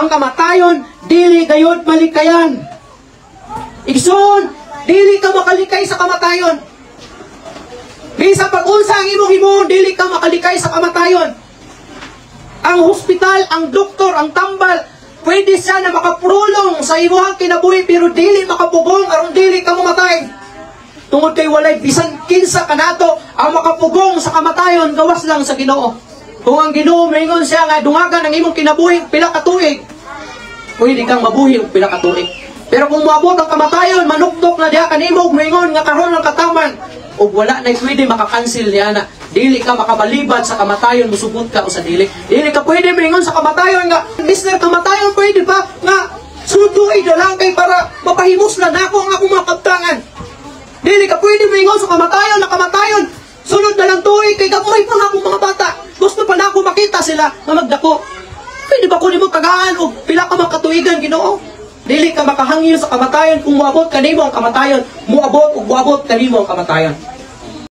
ang kamatayon dili gayud malikayan. Igsoon, dili ka makalikay sa kamatayon. Bisa pag-unsa ang imong himuon, dili ka makalikay sa kamatayon. Ang hospital, ang doktor, ang tambal, pwede siya na makaprulong sa imuhang kinabuhi pero dili makapugong aron dili ka mamatay. Tungod kay walay bisan kinsa kanato ang makapugong sa kamatayon gawas lang sa Ginoo. Kung ang Ginoo moingon siya nga dungagan ang imong kinabuhi pila ka tuig, pwede kang mabuhi og pila ka tuig. Pero kung moabot ang kamatayon, manuktok na diha kanimo moingon nga karon ang kataman ug wala na pwede makakansil niya na dili ka makabalibad sa kamatayon, musubot ka o sa dili. Dili ka pwede moingon sa kamatayon nga Mr. Kamatayon pwede pa nga suduay na lang kay para mapahimuslan nako ang akong mga kabtangan. Dili ka pwede moingon sa kamatayon na kamatayon sunod na lang tuig kay gamoy pa nga akong mga bata. Gusto pa na ako makita sila nga magdako. Pwede ba ko nimo tagaan o pila ka makatuigan Ginoo? Dili ka makahangyo sa kamatayon kung moabot kanimo ang kamatayon, moabot ug moabot kanimo ang kamatayon.